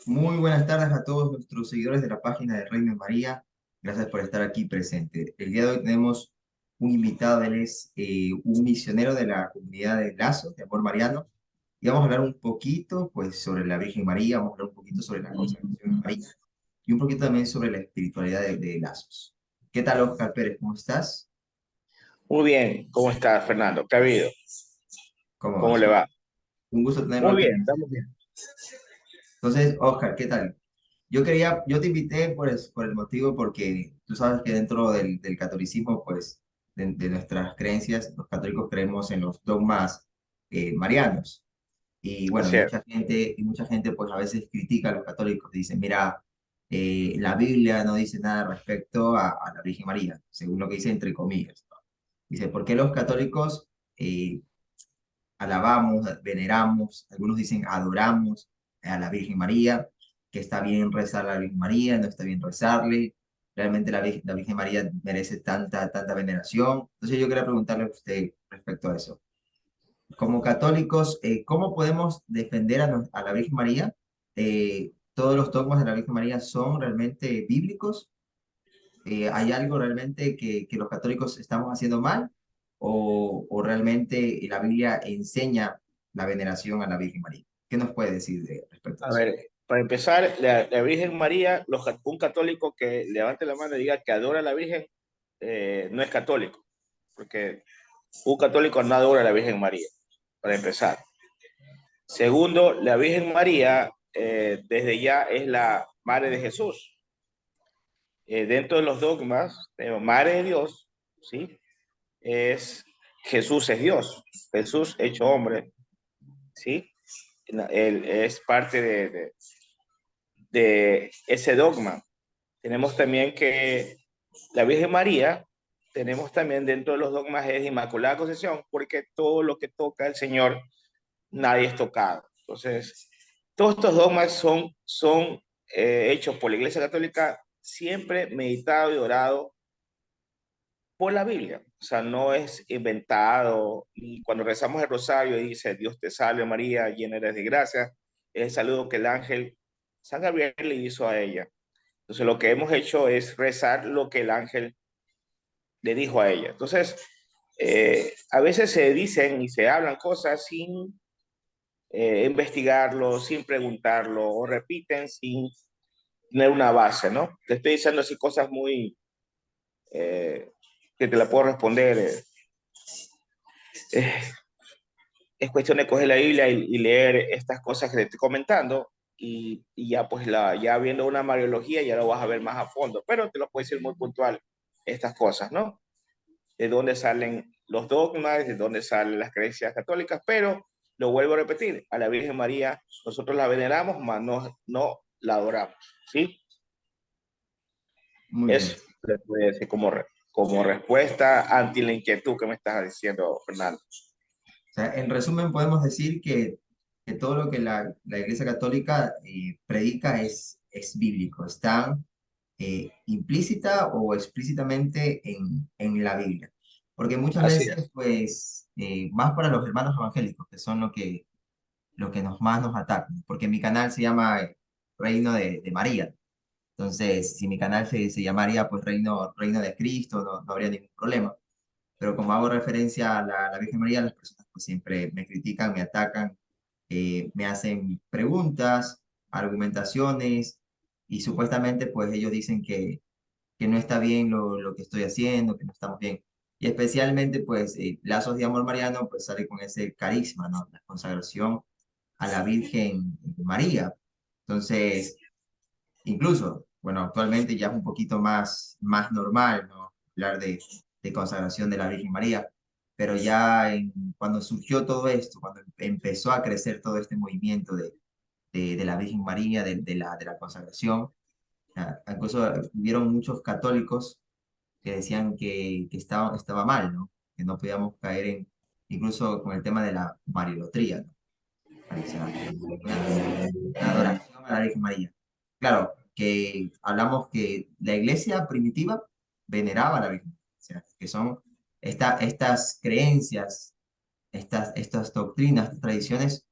Muy buenas tardes a todos nuestros seguidores de la página de Reino de María. Gracias por estar aquí presente. El día de hoy tenemos un invitado, él es un misionero de la comunidad de Lazos, de Amor Mariano, y vamos a hablar un poquito pues, sobre la Virgen María, vamos a hablar un poquito sobre la consagración de María y un poquito también sobre la espiritualidad de Lazos. ¿Qué tal, Oscar Pérez? ¿Cómo estás? Muy bien, ¿cómo está Fernando? ¿Qué ha habido? ¿Cómo ¿Cómo vas? le va? Un gusto tenerlo Muy aquí. bien, estamos bien. Entonces, Oscar, ¿qué tal? Yo te invité por el motivo porque tú sabes que dentro del catolicismo, pues, de nuestras creencias, los católicos creemos en los dogmas marianos. Y bueno, Así es. y mucha gente, pues, a veces critica a los católicos, dicen, mira, la Biblia no dice nada respecto a la Virgen María, según lo que dice entre comillas, ¿no? Dice, ¿por qué los católicos alabamos, veneramos, algunos dicen adoramos a la Virgen María, que está bien rezar a la Virgen María, no está bien rezarle? Realmente la Virgen María merece tanta veneración. Entonces yo quería preguntarle a usted respecto a eso. Como católicos, ¿cómo podemos defender a la Virgen María? ¿Todos los dogmas de la Virgen María son realmente bíblicos? ¿Hay algo realmente que los católicos estamos haciendo mal? O realmente la Biblia enseña la veneración a la Virgen María? ¿Qué nos puede decir respecto a A eso? ver, para empezar, la Virgen María, un católico que levante la mano y diga que adora a la Virgen, no es católico, porque un católico no adora a la Virgen María, para empezar. Segundo, la Virgen María desde ya es la madre de Jesús. Dentro de los dogmas, madre de Dios, ¿sí? Es Jesús es Dios, Jesús hecho hombre, ¿sí? Él es parte de ese dogma. Tenemos también que la Virgen María, tenemos también dentro de los dogmas es Inmaculada Concepción, porque todo lo que toca el Señor, nadie es tocado. Entonces, todos estos dogmas son hechos por la Iglesia Católica, siempre meditado y orado por la Biblia. O sea, no es inventado. Y cuando rezamos el rosario dice, Dios te salve María, llena eres de gracia, es el saludo que el ángel San Gabriel le hizo a ella. Entonces, lo que hemos hecho es rezar lo que el ángel le dijo a ella. Entonces, a veces se dicen y se hablan cosas sin investigarlo, sin preguntarlo, o repiten sin tener una base, ¿no? Te estoy diciendo así cosas muy eh, que te la puedo responder. Eh, es cuestión de coger la Biblia y leer estas cosas que te estoy comentando y ya pues ya viendo una Mariología ya lo vas a ver más a fondo, pero te lo puedo decir muy puntual estas cosas, ¿no? De dónde salen los dogmas, de dónde salen las creencias católicas, pero lo vuelvo a repetir, a la Virgen María nosotros la veneramos, mas no la adoramos, ¿sí? Muy bien. Eso le puedo decir como respuesta ante la inquietud que me estás diciendo, Fernando. O sea, en resumen, podemos decir que todo lo que la Iglesia Católica predica es bíblico, está implícita o explícitamente en la Biblia. Porque muchas Así veces, es. pues, más para los hermanos evangélicos, que son lo que más nos atacan, porque mi canal se llama Reino de María. Entonces, si mi canal se llamaría pues Reino de Cristo, no habría ningún problema. Pero como hago referencia a la Virgen María, las personas pues siempre me critican, me atacan, me hacen preguntas, argumentaciones, y supuestamente pues ellos dicen que no está bien lo que estoy haciendo, que no estamos bien. Y especialmente pues Lazos de Amor Mariano pues sale con ese carisma, ¿no? La consagración a la Virgen María. Entonces, incluso, bueno, actualmente ya es un poquito más normal, ¿no? Hablar de consagración de la Virgen María, pero ya cuando surgió todo esto, cuando empezó a crecer todo este movimiento de la Virgen María, de la consagración, incluso hubieron muchos católicos que decían que estaba mal, ¿no? Que no podíamos caer incluso con el tema de la mariolotría, ¿no? O sea, una adoración a la Virgen María. Claro, que hablamos que la iglesia primitiva veneraba a la Virgen María, o sea, que son estas creencias, estas doctrinas, estas tradiciones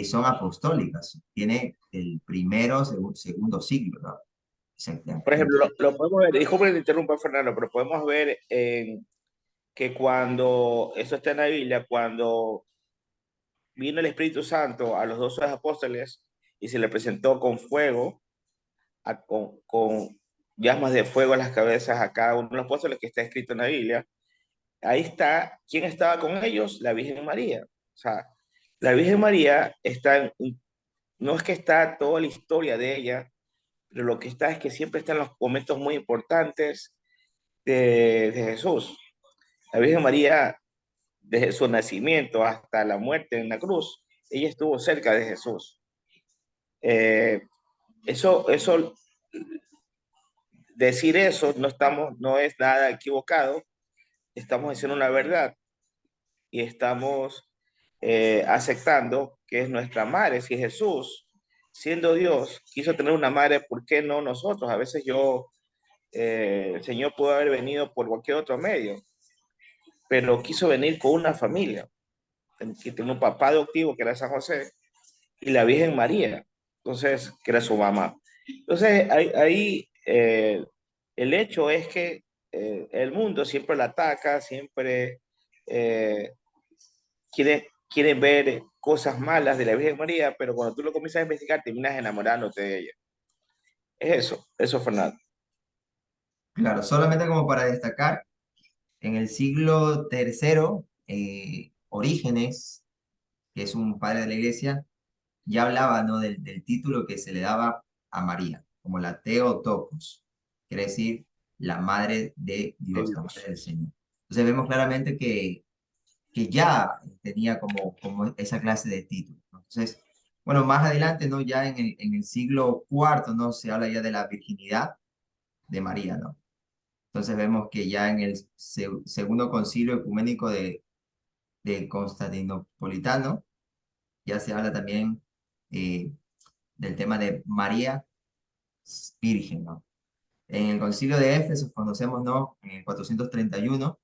son apostólicas, tiene el primero, segundo siglo, ¿no? Por ejemplo, Entonces, lo podemos ver, disculpe que te interrumpa, Fernando, pero podemos ver que cuando, eso está en la Biblia, cuando vino el Espíritu Santo a los 12 apóstoles y se le presentó con fuego, con llamas de fuego a las cabezas a cada uno de los apóstoles, que está escrito en la Biblia, ahí está, ¿quién estaba con ellos? La Virgen María. O sea, la Virgen María está, no es que está toda la historia de ella, pero lo que está es que siempre está en los momentos muy importantes de Jesús. La Virgen María, desde su nacimiento hasta la muerte en la cruz, ella estuvo cerca de Jesús. Eh, eso, decir eso no es nada equivocado, estamos diciendo una verdad y estamos aceptando que es nuestra madre. Si Jesús, siendo Dios, quiso tener una madre, ¿por qué no nosotros? A veces el Señor pudo haber venido por cualquier otro medio, pero quiso venir con una familia, que tiene un papá adoptivo que era San José y la Virgen María, entonces, que era su mamá. Entonces, el hecho es que el mundo siempre la ataca, siempre eh, quieren ver cosas malas de la Virgen María, pero cuando tú lo comienzas a investigar, terminas enamorándote de ella. Es eso, Fernando. claro, solamente como para destacar, en el siglo tercero, Orígenes, que es un padre de la iglesia, ya hablaba, ¿no? del título que se le daba a María, como la Theotokos, quiere decir la madre de De Dios, la madre Dios. del Señor. Entonces vemos claramente que ya tenía como esa clase de título, ¿no? Entonces, bueno, más adelante, ¿no? Ya en el siglo cuarto, ¿no? Se habla ya de la virginidad de María, ¿no? Entonces vemos que ya en el segundo concilio ecuménico de Constantinopolitano ya se habla también eh, del tema de María Virgen, ¿no? En el concilio de Éfeso, conocemos, ¿no? En el 431,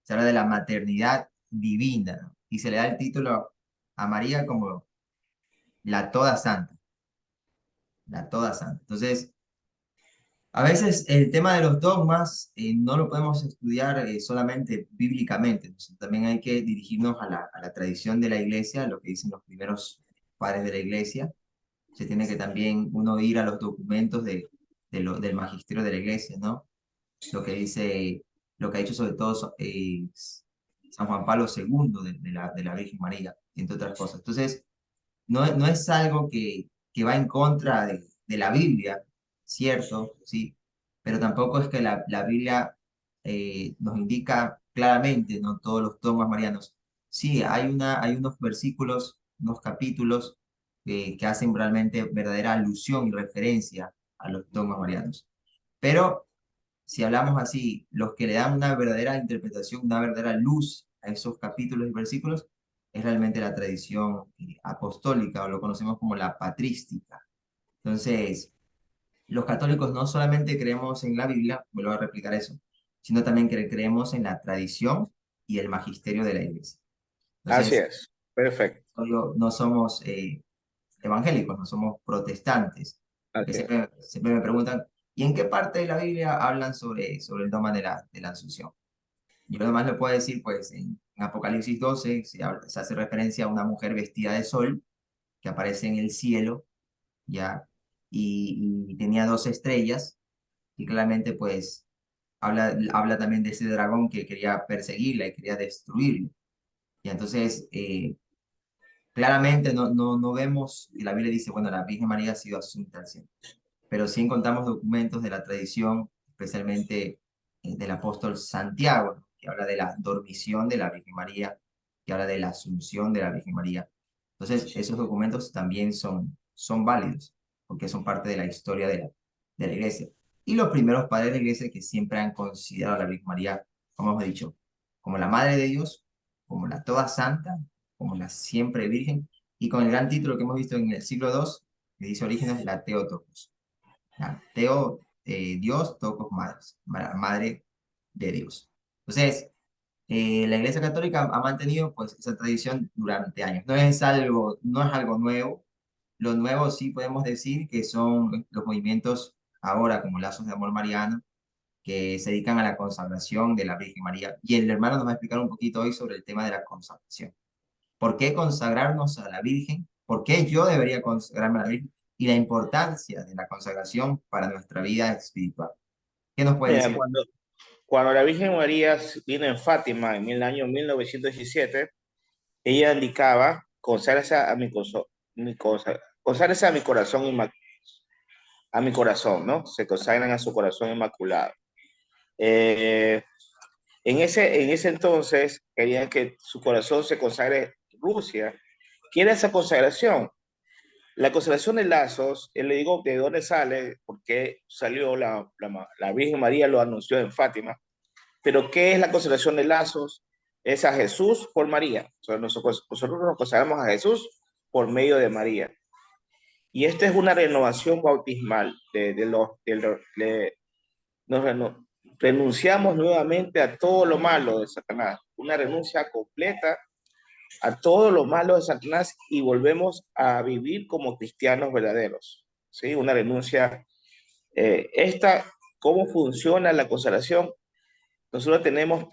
se habla de la maternidad divina, ¿no? Y se le da el título a María como la toda santa, la toda santa. Entonces, a veces el tema de los dogmas no lo podemos estudiar solamente bíblicamente, entonces, también hay que dirigirnos a la tradición de la iglesia, lo que dicen los primeros padres de la iglesia. Se tiene que también uno ir a los documentos del magisterio de la iglesia, ¿no? Lo que dice, lo que ha dicho sobre todo San Juan Pablo II de la Virgen María, entre otras cosas. Entonces, no es algo que va en contra de la Biblia, cierto, sí, pero tampoco es que la Biblia nos indica claramente, ¿no? Todos los dogmas marianos. Sí, hay unos versículos, unos capítulos que hacen realmente verdadera alusión y referencia a los dogmas marianos. Pero si hablamos así, los que le dan una verdadera interpretación, una verdadera luz a esos capítulos y versículos, es realmente la tradición apostólica, o lo conocemos como la patrística. Entonces, los católicos no solamente creemos en la Biblia, vuelvo a replicar eso, sino también que creemos en la tradición y el magisterio de la iglesia. Así Entonces, es. Perfecto. no somos evangélicos, no somos protestantes, porque Así es. siempre me preguntan, ¿y en qué parte de la Biblia hablan sobre el dogma de la Asunción? Yo además le puedo decir, pues en Apocalipsis 12 se hace referencia a una mujer vestida de sol que aparece en el cielo, ¿ya? Y tenía dos estrellas, y claramente pues habla también de ese dragón que quería perseguirla y quería destruirla. Y entonces, claramente no vemos que la Biblia dice, bueno, la Virgen María ha sido asunta al cielo, pero sí encontramos documentos de la tradición, especialmente del apóstol Santiago, ¿no? Que habla de la dormición de la Virgen María, que habla de la asunción de la Virgen María. Entonces, esos documentos también son válidos, porque son parte de la historia de la iglesia. Y los primeros padres de la iglesia que siempre han considerado a la Virgen María, como hemos dicho, como la Madre de Dios, como la Toda Santa, como la Siempre Virgen, y con el gran título que hemos visto en el siglo II, que dice Orígenes, la Theotokos. Teo, Dios, Tocos, madre de Dios. Entonces, La Iglesia Católica ha mantenido pues esa tradición durante años. No es algo nuevo. Lo nuevo sí podemos decir que son los movimientos ahora como Lazos de Amor Mariano, que se dedican a la consagración de la Virgen María. Y el hermano nos va a explicar un poquito hoy sobre el tema de la consagración. ¿Por qué consagrarnos a la Virgen? ¿Por qué yo debería consagrarme a la Virgen? Y la importancia de la consagración para nuestra vida espiritual. ¿Qué nos puede Mira, decir? cuando la Virgen María vino en Fátima en el año 1917, ella indicaba, conságrese a conságrese a mi corazón, a mi corazón, ¿no? Se consagran a su corazón inmaculado. Eh, en ese entonces querían que su corazón se consagre Rusia. ¿Quiere esa consagración? La consagración de lazos, le digo de dónde sale, porque salió la Virgen María, lo anunció en Fátima. Pero ¿qué es la consagración de lazos? Es a Jesús por María. O sea, nosotros nos consagramos a Jesús por medio de María. Y esta es una renovación bautismal renunciamos nuevamente a todo lo malo de Satanás, una renuncia completa a todo lo malo de Satanás y volvemos a vivir como cristianos verdaderos. ¿Sí? Una renuncia. ¿Cómo funciona la consagración? Nosotros tenemos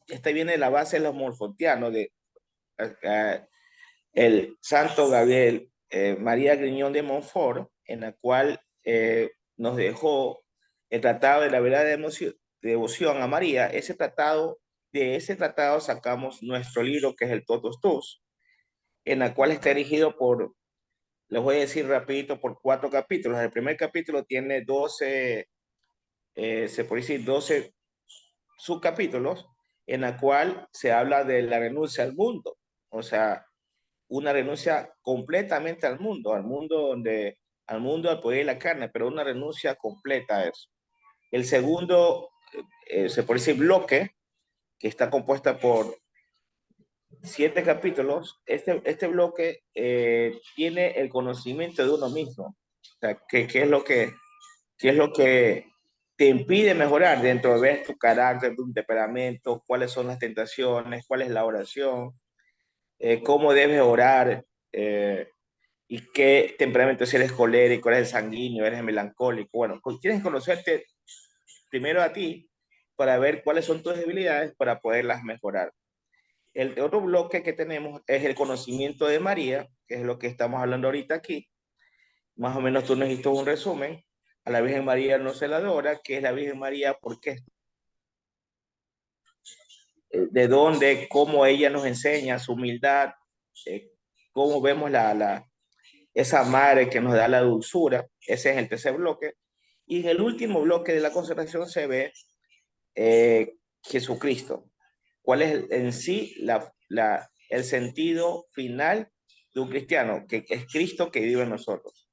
esta viene de la base de los morfontianos, eh, el santo Gabriel María Griñón de Montfort, en la cual nos dejó el tratado de la verdad de devoción a María. De ese tratado sacamos nuestro libro, que es el Totus Tus, en la cual está erigido les voy a decir rapidito, por 4 capítulos. El primer capítulo tiene 12, se puede decir 12 subcapítulos, en la cual se habla de la renuncia al mundo. O sea, una renuncia completamente al mundo, al poder de la carne, pero una renuncia completa a eso. El segundo, se puede decir bloque, que está compuesta por 7 capítulos. Este bloque tiene el conocimiento de uno mismo. O sea, qué es lo que te impide mejorar dentro de ver tu carácter, tu temperamento, cuáles son las tentaciones, cuál es la oración, cómo debes orar, y qué temperamento, si eres colérico, eres sanguíneo, eres melancólico. Bueno, tienes que conocerte primero a ti para ver cuáles son tus debilidades para poderlas mejorar. El otro bloque que tenemos es el conocimiento de María, que es lo que estamos hablando ahorita aquí. Más o menos tú nos hiciste un resumen. A la Virgen María no se la adora. ¿Qué es la Virgen María? ¿Por qué? ¿De dónde? ¿Cómo ella nos enseña su humildad? Eh, ¿Cómo vemos esa madre que nos da la dulzura? Ese es el tercer bloque. Y en el último bloque de la consagración se ve Jesucristo. ¿Cuál es en sí el sentido final de un cristiano? Que es Cristo que vive en nosotros.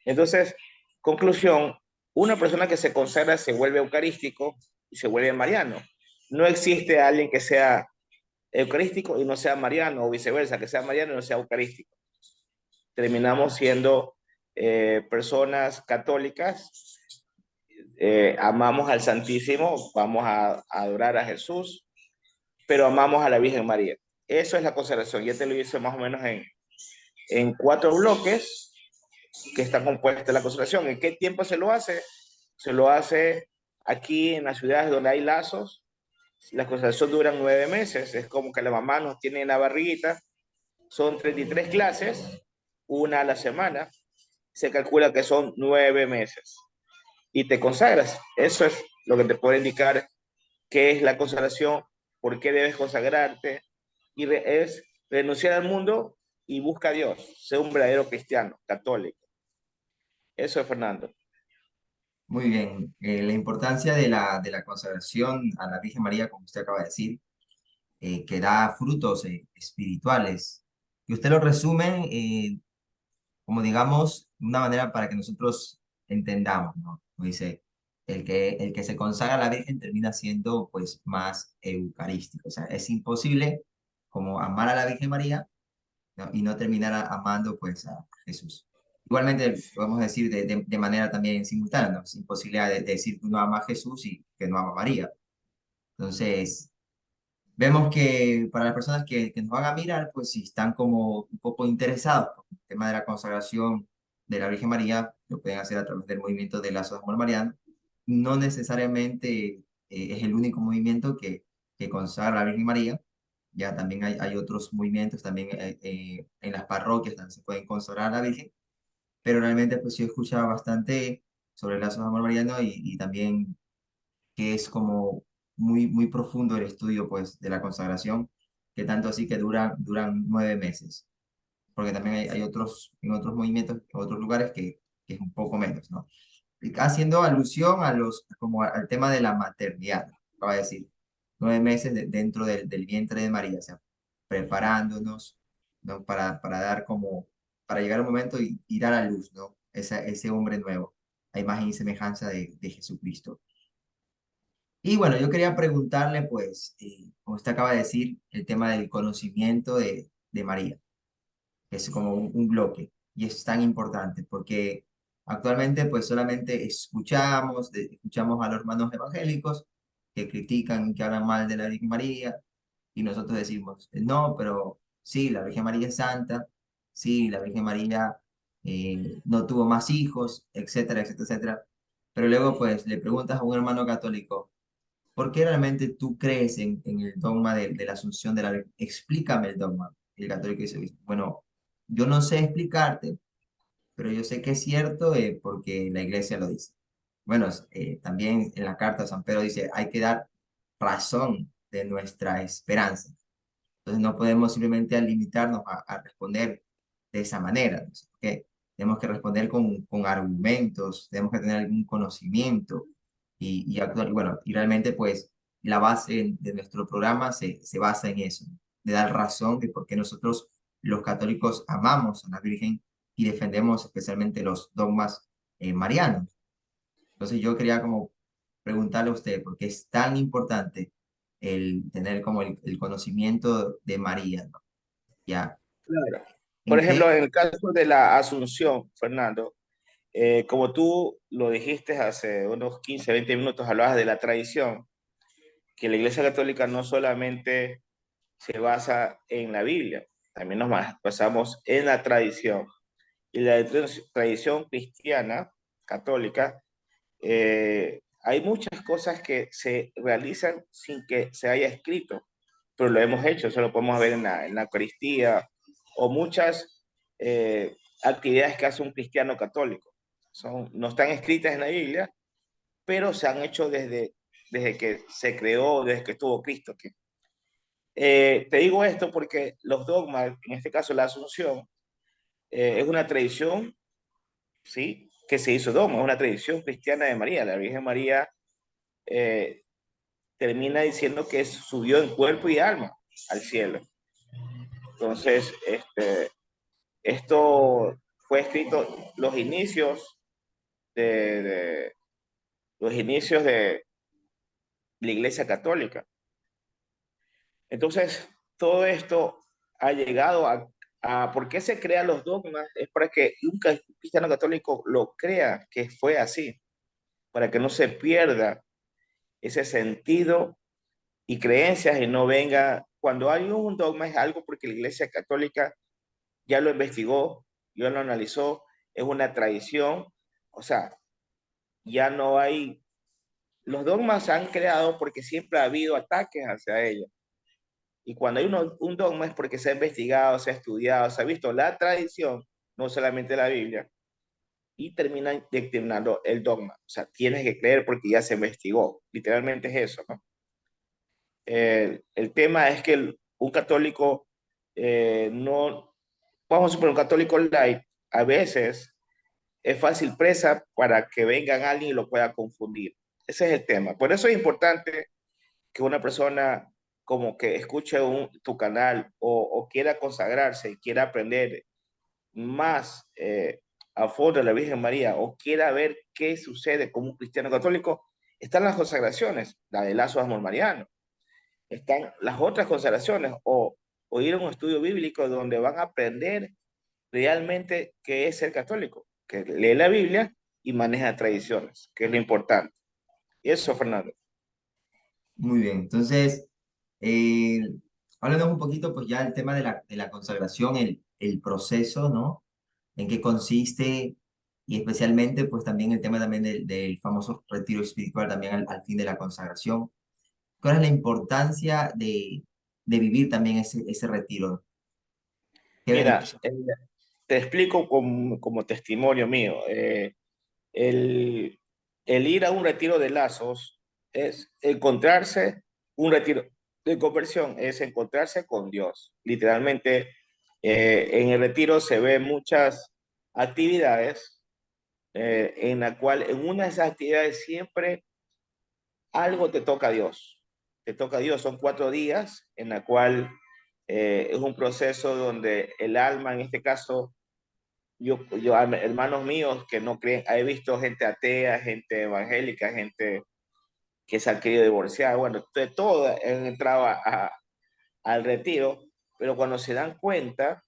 Entonces, conclusión, una persona que se consagra se vuelve eucarístico y se vuelve mariano. No existe alguien que sea eucarístico y no sea mariano, o viceversa, que sea mariano y no sea eucarístico. Terminamos siendo personas católicas, amamos al Santísimo, vamos a adorar a Jesús, pero amamos a la Virgen María. Eso es la consagración. Ya te lo hice más o menos en 4 bloques que está compuesta la consagración. ¿En qué tiempo se lo hace? Se lo hace aquí en las ciudades donde hay lazos. La consagración dura 9 meses. Es como que la mamá nos tiene en la barriguita. Son 33 clases, una a la semana. Se calcula que son 9 meses. Y te consagras. Eso es lo que te puede indicar qué es la consagración, por qué debes consagrarte. Y es renunciar al mundo y busca a Dios. Ser un verdadero cristiano, católico. Eso es Fernando. Muy bien. La importancia de la consagración a la Virgen María, como usted acaba de decir, que da frutos espirituales. Y usted lo resume como digamos, una manera para que nosotros entendamos, ¿no? Como dice, el que se consagra a la Virgen termina siendo pues más eucarístico. O sea, es imposible como amar a la Virgen María, ¿no? Y no terminar amando pues a Jesús. Igualmente podemos decir de manera también simultánea, ¿no? Es imposible de decir que uno ama a Jesús y que no ama a María. Entonces, vemos que para las personas que nos van a mirar, pues si están como un poco interesados por el tema de la consagración de la Virgen María, lo pueden hacer a través del movimiento de Lazos de Amor Mariano. No necesariamente es el único movimiento que consagra a la Virgen María. Ya también hay otros movimientos, también en las parroquias también se pueden consagrar a la Virgen, pero realmente pues yo he escuchado bastante sobre Lazos de Amor Mariano y también que es como muy profundo el estudio pues de la consagración, que tanto así que duran 9 meses, porque también hay otros, en otros movimientos, en otros lugares que es un poco menos, ¿no? Y haciendo alusión a como al tema de la maternidad, acaba de decir, 9 meses dentro del vientre de María, o sea, preparándonos, ¿no? Para dar como, para llegar un momento y dar a luz, ¿no? Ese hombre nuevo, a imagen y semejanza de Jesucristo. Y bueno, yo quería preguntarle, pues, como usted acaba de decir, el tema del conocimiento de María, que es como un bloque, y es tan importante, porque actualmente, pues, solamente escuchamos a los hermanos evangélicos que critican, que hablan mal de la Virgen María, y nosotros decimos, no, pero sí, la Virgen María es santa, sí, la Virgen María no tuvo más hijos, etcétera, etcétera, etcétera. Pero luego, pues, le preguntas a un hermano católico, ¿por qué realmente tú crees en el dogma de la Asunción de la Virgen? Explícame el dogma. Y el católico dice, bueno, yo no sé explicarte, pero yo sé que es cierto porque la iglesia lo dice. Bueno, también en la carta de San Pedro dice, hay que dar razón de nuestra esperanza. Entonces no podemos simplemente limitarnos a responder de esa manera, ¿no? Que tenemos que responder con argumentos, tenemos que tener algún conocimiento y actuar. Y bueno, y realmente pues la base de nuestro programa se basa en eso, ¿no? De dar razón de por qué nosotros los católicos amamos a la Virgen y defendemos especialmente los dogmas marianos. Entonces yo quería como preguntarle a usted, ¿por qué es tan importante el tener como el conocimiento de María, ¿no? Ya, Claro. Por ¿en ejemplo, qué? en el caso de la Asunción, Fernando, como tú lo dijiste hace unos 15, 20 minutos, hablabas de la tradición, que la Iglesia Católica no solamente se basa en la Biblia, también nos basamos en la tradición. Y la tradición cristiana, católica, hay muchas cosas que se realizan sin que se haya escrito, pero lo hemos hecho, eso lo podemos ver en la Eucaristía o muchas actividades que hace un cristiano católico. No están escritas en la Biblia, pero se han hecho desde que se creó, desde que estuvo Cristo aquí. Te digo esto porque los dogmas, en este caso la Asunción, es una tradición, ¿sí? Que se hizo dogma, es una tradición cristiana de María. La Virgen María eh, termina diciendo que subió en cuerpo y alma al cielo. Entonces, esto fue escrito de, de los inicios de la Iglesia Católica. Entonces, todo esto ha llegado a ¿por qué se crean los dogmas? Es para que un cristiano católico lo crea que fue así, para que no se pierda ese sentido y creencias y no venga, cuando hay un dogma es algo porque la Iglesia Católica ya lo investigó, ya lo analizó, es una tradición, o sea, ya no hay, los dogmas se han creado porque siempre ha habido ataques hacia ellos. Y cuando hay un dogma es porque se ha investigado, se ha estudiado, se ha visto la tradición, no solamente la Biblia, y termina dictaminando el dogma. O sea, tienes que creer porque ya se investigó. Literalmente es eso, ¿no? El tema es que un católico no, vamos a suponer, un católico light, a veces es fácil presa para que vengan alguien y lo pueda confundir. Ese es el tema. Por eso es importante que una persona como que escuche tu canal o quiera consagrarse y quiera aprender más a fondo de la Virgen María o quiera ver qué sucede como un cristiano católico, están las consagraciones, la de Lazo Amor Mariano, están las otras consagraciones o ir a un estudio bíblico donde van a aprender realmente qué es ser católico, que lee la Biblia y maneja tradiciones, que es lo importante. Y eso, Fernando. Muy bien, entonces, eh, háblanos un poquito, pues ya el tema de la consagración, el proceso, ¿no? En qué consiste y especialmente, pues también el tema también del famoso retiro espiritual también al fin de la consagración. ¿Cuál es la importancia de vivir también ese retiro? ¿Qué Mira, beneficios? te explico como testimonio mío. El, el ir a un retiro de lazos es encontrarse, un retiro de conversión es encontrarse con Dios. Literalmente, en el retiro se ven muchas actividades en la cual en una de esas actividades siempre algo te toca a Dios. Te toca a Dios. Son 4 días en la cual es un proceso donde el alma, en este caso, hermanos míos que no creen, he visto gente atea, gente evangélica, gente que se ha querido divorciar, bueno, de todo han entrado al retiro, pero cuando se dan cuenta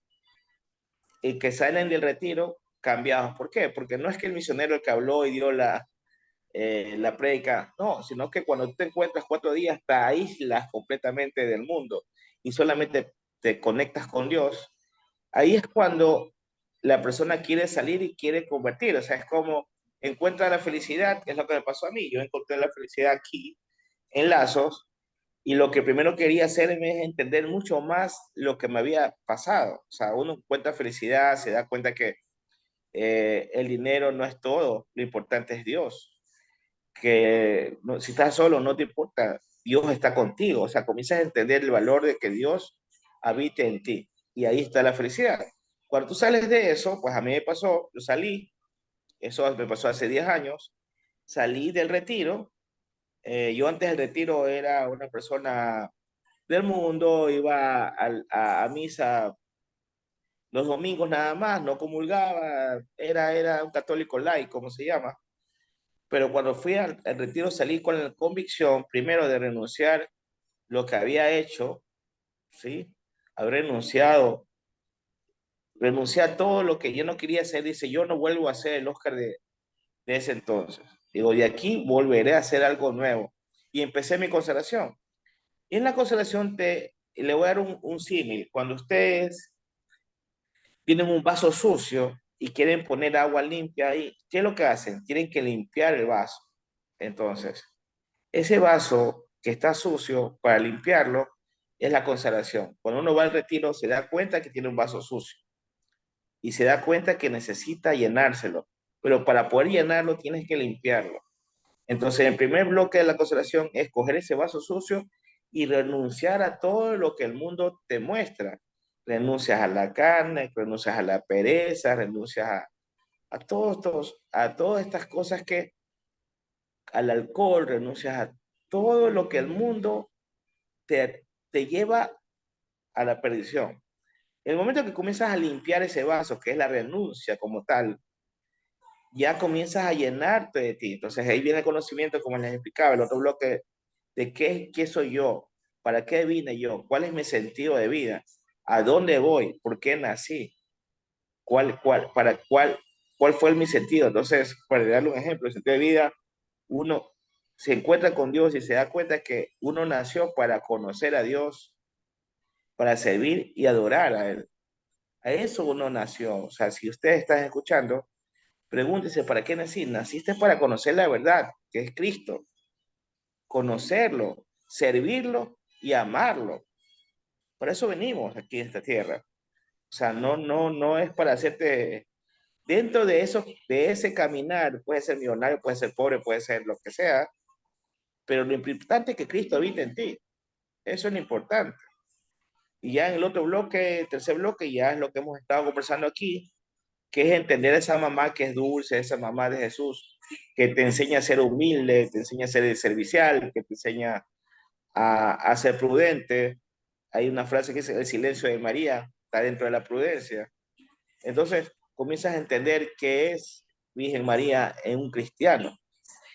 y que salen del retiro, cambiados. ¿Por qué? Porque no es que el misionero el que habló y dio la prédica, no, sino que cuando tú te encuentras 4 días, te aíslas completamente del mundo y solamente te conectas con Dios. Ahí es cuando la persona quiere salir y quiere convertir, o sea, es como encuentra la felicidad, que es lo que me pasó a mí. Yo encontré la felicidad aquí en Lazos y lo que primero quería hacer es entender mucho más lo que me había pasado. O sea, uno encuentra felicidad, se da cuenta que el dinero no es todo, lo importante es Dios, que no, si estás solo no te importa, Dios está contigo, o sea, comienzas a entender el valor de que Dios habite en ti y ahí está la felicidad. Cuando tú sales de eso, pues a mí me pasó, yo salí, eso me pasó hace 10 años, salí del retiro, yo antes del retiro era una persona del mundo, iba a misa los domingos nada más, no comulgaba, era un católico laico, como se llama. Pero cuando fui al retiro salí con la convicción, primero, de renunciar lo que había hecho, ¿sí? Haber renuncié a todo lo que yo no quería hacer. Dice, yo no vuelvo a hacer el Oscar de ese entonces. Digo, de aquí volveré a hacer algo nuevo. Y empecé mi consagración. Y en la consagración le voy a dar un símil. Cuando ustedes tienen un vaso sucio y quieren poner agua limpia ahí, ¿qué es lo que hacen? Tienen que limpiar el vaso. Entonces, ese vaso que está sucio, para limpiarlo, es la consagración. Cuando uno va al retiro, se da cuenta que tiene un vaso sucio y se da cuenta que necesita llenárselo. Pero para poder llenarlo, tienes que limpiarlo. Entonces, el primer bloque de la consagración es coger ese vaso sucio y renunciar a todo lo que el mundo te muestra. Renuncias a la carne, renuncias a la pereza, renuncias a todas estas cosas que, al alcohol, renuncias a todo lo que el mundo te lleva a la perdición. En el momento que comienzas a limpiar ese vaso, que es la renuncia como tal, ya comienzas a llenarte de ti. Entonces ahí viene el conocimiento, como les explicaba, el otro bloque de qué soy yo, para qué vine yo, cuál es mi sentido de vida, a dónde voy, por qué nací, cuál fue mi sentido. Entonces, para darle un ejemplo, el sentido de vida, uno se encuentra con Dios y se da cuenta que uno nació para conocer a Dios, para servir y adorar a Él. A eso uno nació. O sea, si ustedes están escuchando, pregúntese, ¿para qué nací? Naciste para conocer la verdad, que es Cristo, conocerlo, servirlo y amarlo. Por eso venimos aquí a esta tierra. O sea, no es para hacerte dentro de eso, de ese caminar, puede ser millonario, puede ser pobre, puede ser lo que sea, pero lo importante es que Cristo habita en ti. Eso es lo importante. Y ya en el otro bloque, el tercer bloque, ya es lo que hemos estado conversando aquí, que es entender a esa mamá que es dulce, esa mamá de Jesús, que te enseña a ser humilde, te enseña a ser servicial, que te enseña a ser prudente. Hay una frase que dice, el silencio de María está dentro de la prudencia. Entonces, comienzas a entender qué es Virgen María en un cristiano.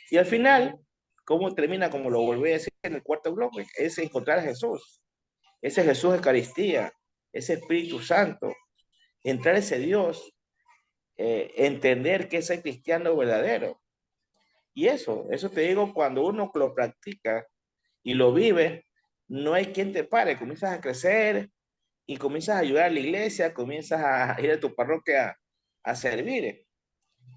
Y al final, ¿cómo termina? Como lo volví a decir en el cuarto bloque, es encontrar a Jesús, ese Jesús Eucaristía, ese Espíritu Santo, entrar a ese Dios, entender que es el cristiano verdadero. Y eso te digo, cuando uno lo practica y lo vives, no hay quien te pare, comienzas a crecer y comienzas a ayudar a la iglesia, comienzas a ir a tu parroquia a servir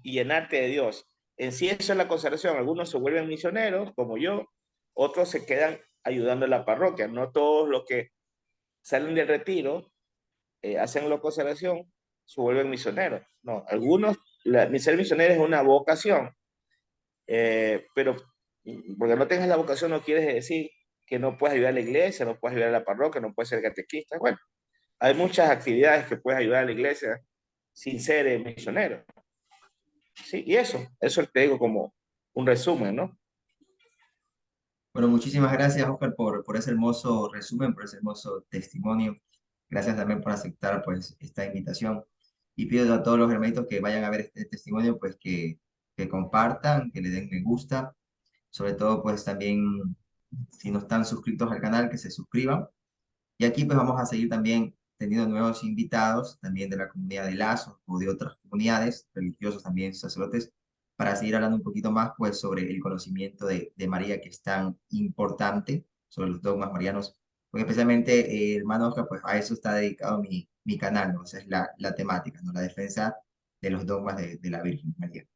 y llenarte de Dios. En sí eso es la consagración. Algunos se vuelven misioneros, como yo, otros se quedan ayudando a la parroquia. No todos los que salen del retiro, hacen la consagración, se vuelven misioneros. No, algunos, ser misionero es una vocación, pero porque no tengas la vocación no quiere decir que no puedes ayudar a la iglesia, no puedes ayudar a la parroquia, no puedes ser catequista. Bueno, hay muchas actividades que puedes ayudar a la iglesia sin ser misionero. Sí, y eso te digo como un resumen, ¿no? Bueno, muchísimas gracias, Oscar, por ese hermoso resumen, por ese hermoso testimonio. Gracias también por aceptar, pues, esta invitación. Y pido a todos los hermanitos que vayan a ver este testimonio, pues, que compartan, que le den me gusta. Sobre todo, pues, también, si no están suscritos al canal, que se suscriban. Y aquí, pues, vamos a seguir también teniendo nuevos invitados, también de la comunidad de Lazos o de otras comunidades, religiosos también, sacerdotes, para seguir hablando un poquito más, pues, sobre el conocimiento de María, que es tan importante, sobre los dogmas marianos, porque especialmente, hermano Oscar, pues, a eso está dedicado mi canal, ¿no? Esa es la temática, ¿no? La defensa de los dogmas de la Virgen María.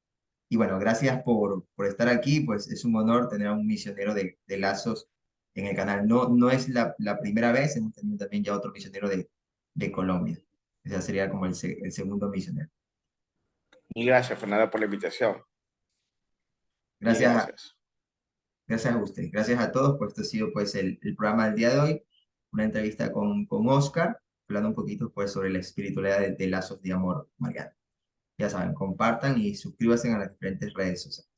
Y bueno, gracias por estar aquí, pues es un honor tener a un misionero de Lazos en el canal. No es la primera vez, hemos tenido también ya otro misionero de Colombia. Ese sería como el segundo misionero. Y gracias, Fernanda, por la invitación. Y Gracias, gracias. gracias a usted, gracias a todos, pues esto ha sido pues el programa del día de hoy, una entrevista con Oscar, hablando un poquito pues sobre la espiritualidad de Lazos de Amor Mariano. Ya saben, compartan y suscríbanse a las diferentes redes sociales.